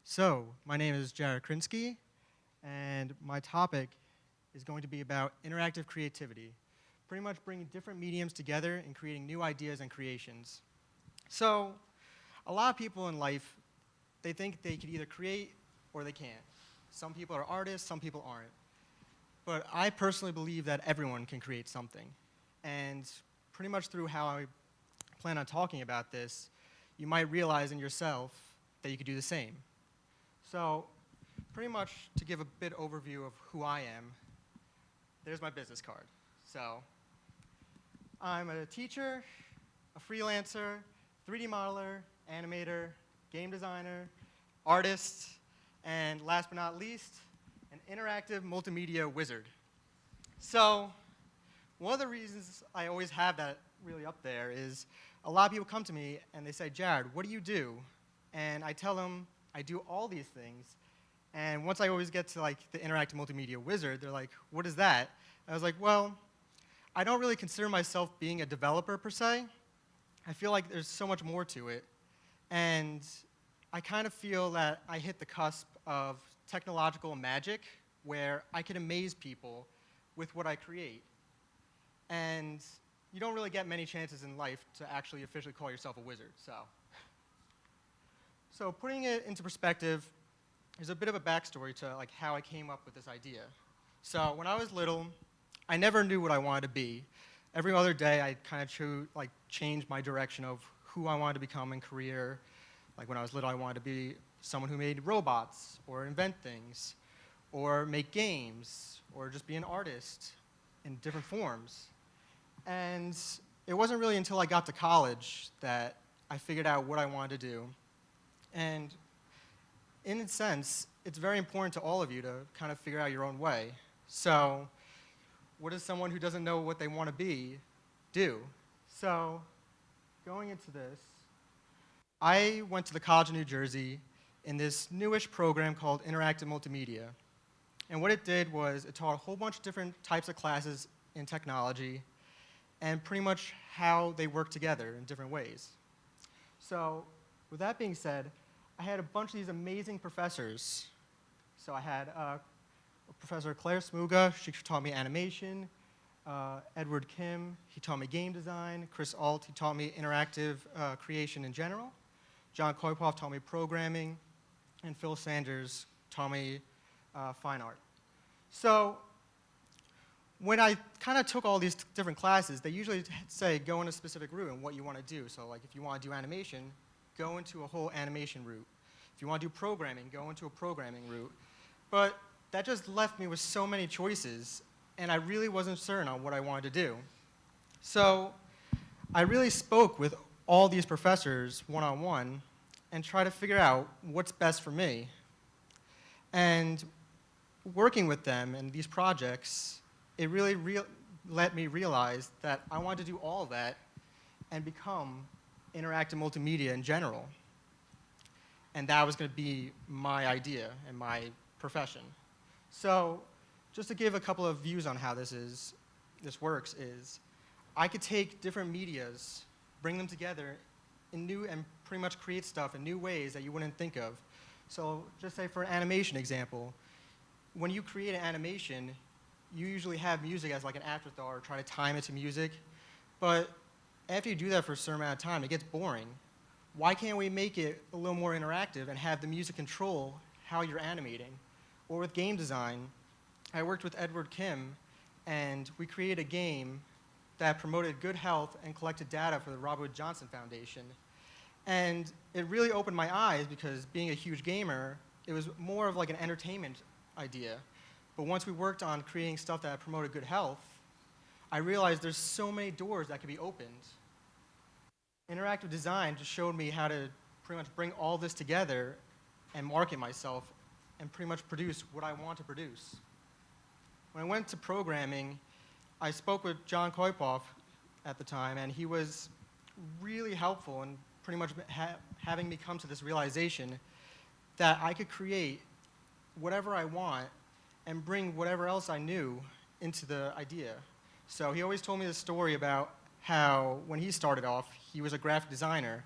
So, my name is Jared Krinsky, and my topic is going to be about interactive creativity, pretty much bringing different mediums together and creating new ideas and creations. So, a lot of people in life, they think they can either create or they can't. Some people are artists, some people aren't. But I personally believe that everyone can create something. And pretty much through how I plan on talking about this, you might realize in yourself that you could do the same. So, pretty much to give a bit overview of who I am, there's my business card. So, I'm a teacher, a freelancer, 3D modeler, animator, game designer, artist, and last but not least, an interactive multimedia wizard. So, one of the reasons I always have that really up there is a lot of people come to me and they say, Jared, what do you do? And I tell them I do all these things. And once I always get to like the interactive multimedia wizard, they're like, what is that? I was like, well, I don't really consider myself being a developer per se. I feel like there's so much more to it. And I kind of feel that I hit the cusp of technological magic where I can amaze people with what I create. And you don't really get many chances in life to actually officially call yourself a wizard. So putting it into perspective, there's a bit of a backstory to like how I came up with this idea. So when I was little, I never knew what I wanted to be. Every other day, I kind of changed my direction of who I wanted to become in career. Like when I was little, I wanted to be someone who made robots, or invent things, or make games, or just be an artist in different forms. And it wasn't really until I got to college that I figured out what I wanted to do. And in a sense, it's very important to all of you to kind of figure out your own way. So what does someone who doesn't know what they want to be do? So going into this, I went to the College of New Jersey in this newish program called Interactive Multimedia. And what it did was it taught a whole bunch of different types of classes in technology and pretty much how they work together in different ways. So with that being said, I had a bunch of these amazing professors. So I had Professor Claire Smuga, she taught me animation. Edward Kim, he taught me game design. Chris Alt, he taught me interactive creation in general. John Koypoff taught me programming. And Phil Sanders taught me fine art. So when I kind of took all these different classes, they usually say go in a specific route and what you want to do. So like if you want to do animation, go into a whole animation route. If you want to do programming, go into a programming route. But that just left me with so many choices, and I really wasn't certain on what I wanted to do. So I really spoke with all these professors one-on-one and tried to figure out what's best for me. And working with them in these projects, it really let me realize that I wanted to do all of that and become interactive multimedia in general. And that was going to be my idea and my profession. So just to give a couple of views on how this works is, I could take different medias, bring them together in new and pretty much create stuff in new ways that you wouldn't think of. So just say for an animation example, when you create an animation, you usually have music as like an afterthought or try to time it to music. But after you do that for a certain amount of time, it gets boring. Why can't we make it a little more interactive and have the music control how you're animating? Or with game design, I worked with Edward Kim, and we created a game that promoted good health and collected data for the Robert Wood Johnson Foundation. And it really opened my eyes because being a huge gamer, it was more of like an entertainment idea. But once we worked on creating stuff that promoted good health, I realized there's so many doors that could be opened. Interactive design just showed me how to pretty much bring all this together and market myself and pretty much produce what I want to produce. When I went to programming, I spoke with John Koypoff at the time, and he was really helpful in pretty much having me come to this realization that I could create whatever I want and bring whatever else I knew into the idea. So he always told me this story about how when he started off, he was a graphic designer.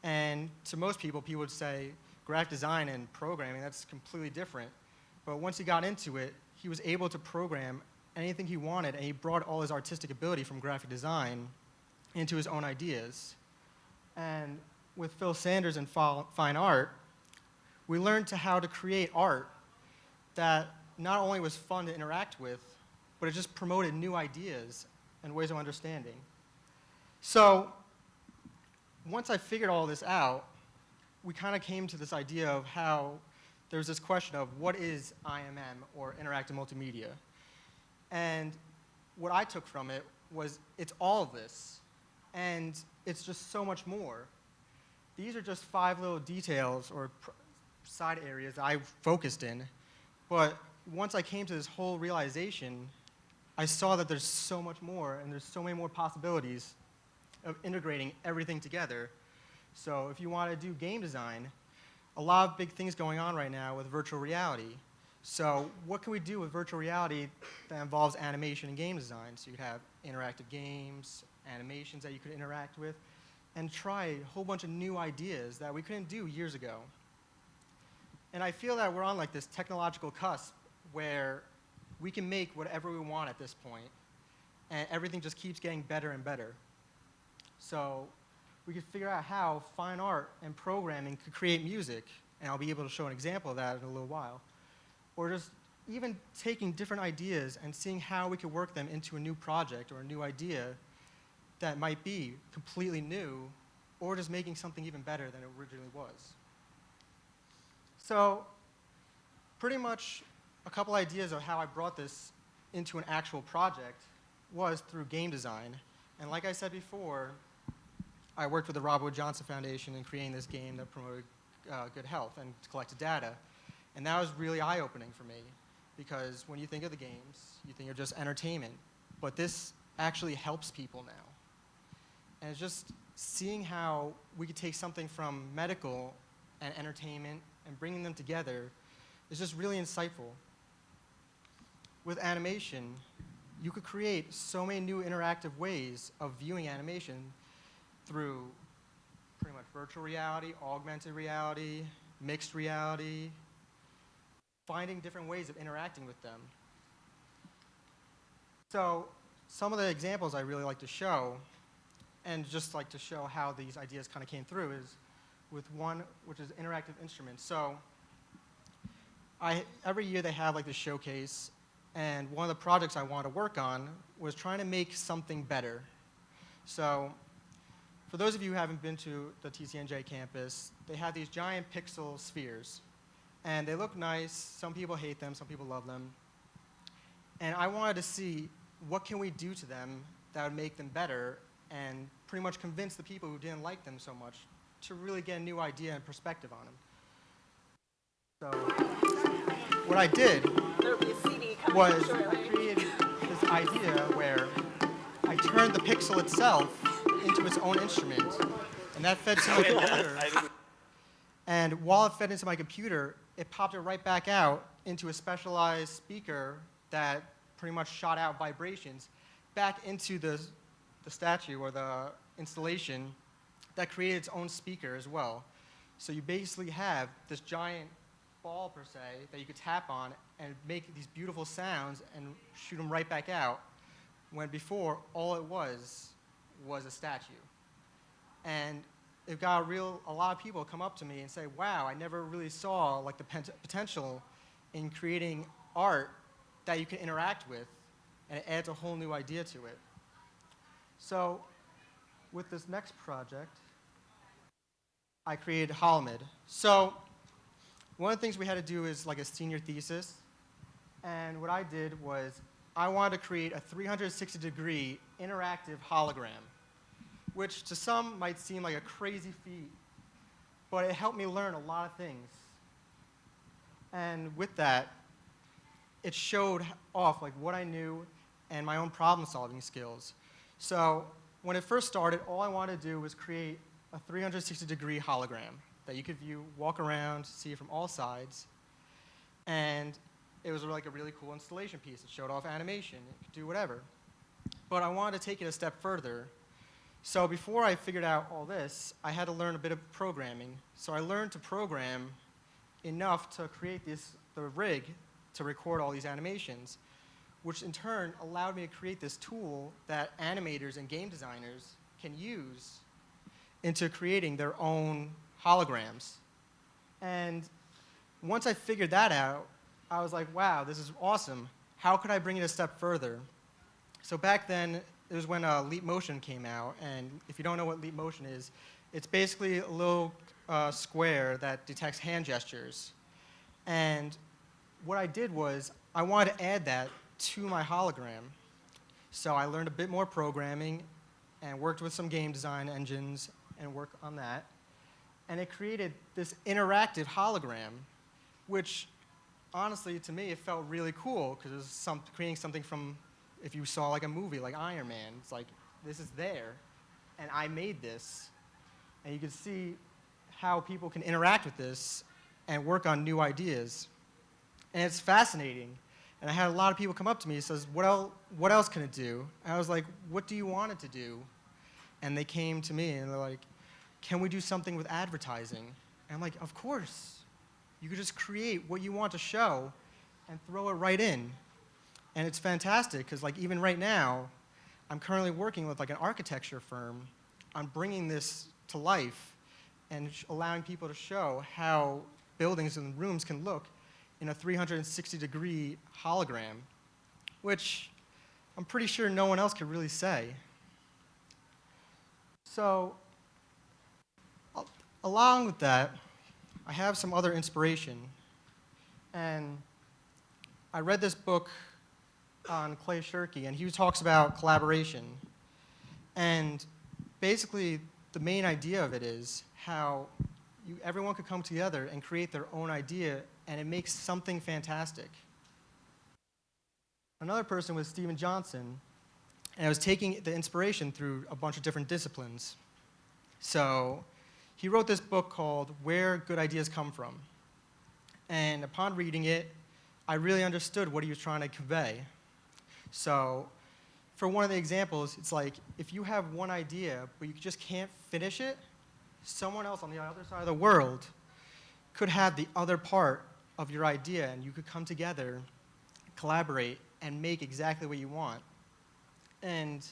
And to most people, people would say, graphic design and programming, that's completely different. But once he got into it, he was able to program anything he wanted, and he brought all his artistic ability from graphic design into his own ideas. And with Phil Sanders and fine art, we learned how to create art that not only was fun to interact with, but it just promoted new ideas and ways of understanding. So once I figured all this out, we kind of came to this idea of how there's this question of what is IMM, or interactive multimedia? And what I took from it was it's all of this, and it's just so much more. These are just 5 little details or side areas I focused in, but once I came to this whole realization, I saw that there's so much more, and there's so many more possibilities of integrating everything together. So if you want to do game design, a lot of big things going on right now with virtual reality. So what can we do with virtual reality that involves animation and game design? So you could have interactive games, animations that you could interact with, and try a whole bunch of new ideas that we couldn't do years ago. And I feel that we're on like this technological cusp where we can make whatever we want at this point, and everything just keeps getting better and better. So we could figure out how fine art and programming could create music, and I'll be able to show an example of that in a little while. Or just even taking different ideas and seeing how we could work them into a new project or a new idea that might be completely new, or just making something even better than it originally was. So pretty much a couple ideas of how I brought this into an actual project was through game design. And like I said before, I worked with the Robert Wood Johnson Foundation in creating this game that promoted good health and collected data. And that was really eye-opening for me, because when you think of the games, you think of just entertainment. But this actually helps people now. And it's just seeing how we could take something from medical and entertainment and bringing them together is just really insightful. With animation, you could create so many new interactive ways of viewing animation through pretty much virtual reality, augmented reality, mixed reality, finding different ways of interacting with them. So some of the examples I really like to show, and just like to show how these ideas kind of came through, is with one which is interactive instruments. So every year they have like this showcase, and one of the projects I wanted to work on was trying to make something better. So for those of you who haven't been to the TCNJ campus, they have these giant pixel spheres. And they look nice. Some people hate them, some people love them. And I wanted to see what can we do to them that would make them better, and pretty much convince the people who didn't like them so much to really get a new idea and perspective on them. So what I did was I created this idea where I turned the pixel itself into its own instrument, and that fed to my computer. And while it fed into my computer, it popped it right back out into a specialized speaker that pretty much shot out vibrations back into the statue or the installation that created its own speaker as well. So you basically have this giant ball, per se, that you could tap on and make these beautiful sounds and shoot them right back out, when before all it was a statue. And it got a lot of people come up to me and say, wow, I never really saw like the potential in creating art that you can interact with, and it adds a whole new idea to it. So with this next project, I created Hologram. So one of the things we had to do is like a senior thesis, and what I did was I wanted to create a 360-degree interactive hologram, which to some might seem like a crazy feat, but it helped me learn a lot of things. And with that, it showed off like what I knew and my own problem-solving skills. So when it first started, all I wanted to do was create a 360-degree hologram that you could view, walk around, see it from all sides. And it was like a really cool installation piece. It showed off animation. It could do whatever. But I wanted to take it a step further. So before I figured out all this, I had to learn a bit of programming. So I learned to program enough to create the rig to record all these animations, which in turn allowed me to create this tool that animators and game designers can use into creating their own holograms. And once I figured that out, I was like, wow, this is awesome. How could I bring it a step further? So back then, it was when Leap Motion came out. And if you don't know what Leap Motion is, it's basically a little square that detects hand gestures. And what I did was I wanted to add that to my hologram. So I learned a bit more programming and worked with some game design engines and worked on that. And it created this interactive hologram, which honestly, to me, it felt really cool because it was creating something from, if you saw like a movie like Iron Man, it's like, this is there, and I made this. And you can see how people can interact with this and work on new ideas. And it's fascinating. And I had a lot of people come up to me and says, what else can it do? And I was like, what do you want it to do? And they came to me and they're like, can we do something with advertising? And I'm like, of course. You could just create what you want to show and throw it right in. And it's fantastic because like even right now, I'm currently working with like an architecture firm on bringing this to life and allowing people to show how buildings and rooms can look in a 360-degree hologram, which I'm pretty sure no one else could really say. So along with that, I have some other inspiration. And I read this book on Clay Shirky, and he talks about collaboration. And basically, the main idea of it is how everyone could come together and create their own idea, and it makes something fantastic. Another person was Steven Johnson, and I was taking the inspiration through a bunch of different disciplines. So he wrote this book called Where Good Ideas Come From. And upon reading it, I really understood what he was trying to convey. So for one of the examples, it's like if you have one idea, but you just can't finish it, someone else on the other side of the world could have the other part of your idea, and you could come together, collaborate, and make exactly what you want. And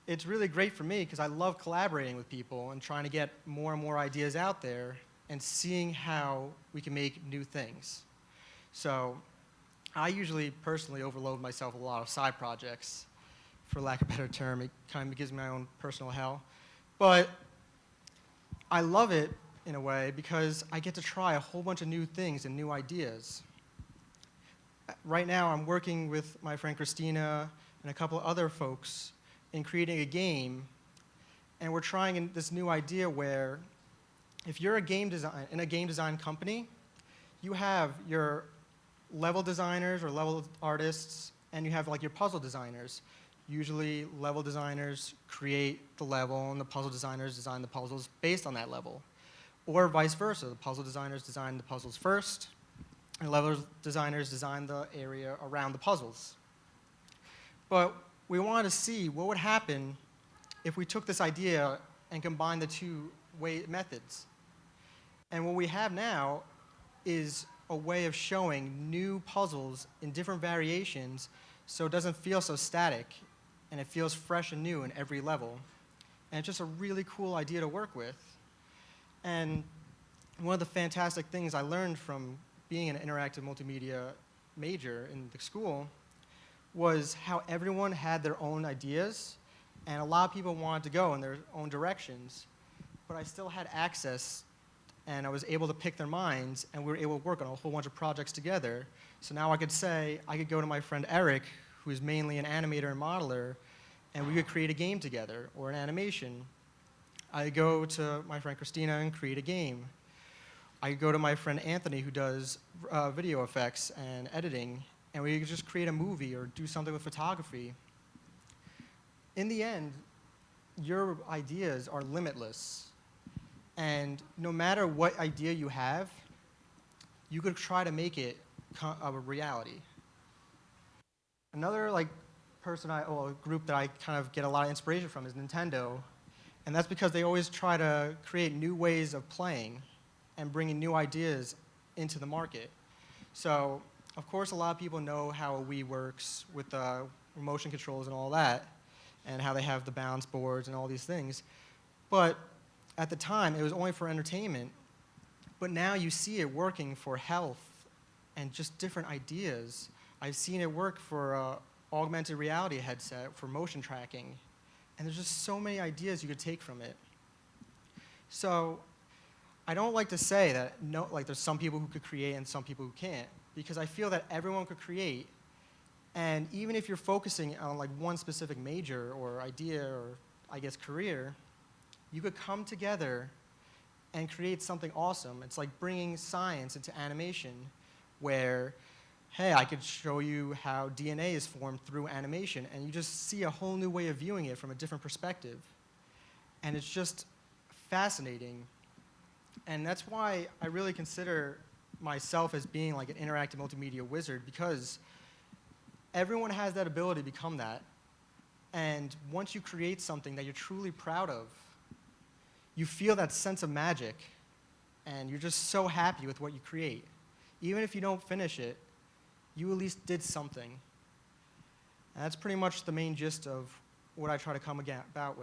it's really great for me because I love collaborating with people and trying to get more and more ideas out there and seeing how we can make new things. So I usually personally overload myself with a lot of side projects, for lack of a better term. It kind of gives me my own personal hell. But I love it in a way because I get to try a whole bunch of new things and new ideas. Right now I'm working with my friend Christina and a couple of other folks in creating a game, and we're trying this new idea where if you're in a game design company, you have your level designers or level artists, and you have like your puzzle designers. Usually level designers create the level and the puzzle designers design the puzzles based on that level. Or vice versa, the puzzle designers design the puzzles first, and level designers design the area around the puzzles. But we wanted to see what would happen if we took this idea and combined the two methods. And what we have now is a way of showing new puzzles in different variations so it doesn't feel so static and it feels fresh and new in every level. And it's just a really cool idea to work with. And one of the fantastic things I learned from being an interactive multimedia major in the school was how everyone had their own ideas, and a lot of people wanted to go in their own directions, but I still had access, and I was able to pick their minds, and we were able to work on a whole bunch of projects together. So now I could go to my friend Eric, who's mainly an animator and modeler, and we could create a game together, or an animation. I go to my friend Christina and create a game. I go to my friend Anthony, who does video effects and editing, and we could just create a movie or do something with photography. In the end, your ideas are limitless. And no matter what idea you have, you could try to make it a reality. Another group that I kind of get a lot of inspiration from is Nintendo. And that's because they always try to create new ways of playing and bringing new ideas into the market. So, of course, a lot of people know how a Wii works with the motion controls and all that, and how they have the balance boards and all these things. But at the time, it was only for entertainment. But now you see it working for health and just different ideas. I've seen it work for an augmented reality headset for motion tracking. And there's just so many ideas you could take from it. So I don't like to say that there's some people who could create and some people who can't, because I feel that everyone could create. And even if you're focusing on like one specific major or idea or, I guess, career, you could come together and create something awesome. It's like bringing science into animation, where, hey, I could show you how DNA is formed through animation, and you just see a whole new way of viewing it from a different perspective. And it's just fascinating. And that's why I really consider myself as being like an interactive multimedia wizard, because everyone has that ability to become that. And once you create something that you're truly proud of, you feel that sense of magic, and you're just so happy with what you create. Even if you don't finish it, you at least did something. And that's pretty much the main gist of what I try to come about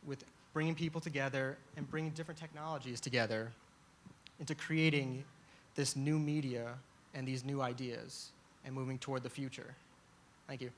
with bringing people together and bringing different technologies together into creating this new media and these new ideas and moving toward the future. Thank you.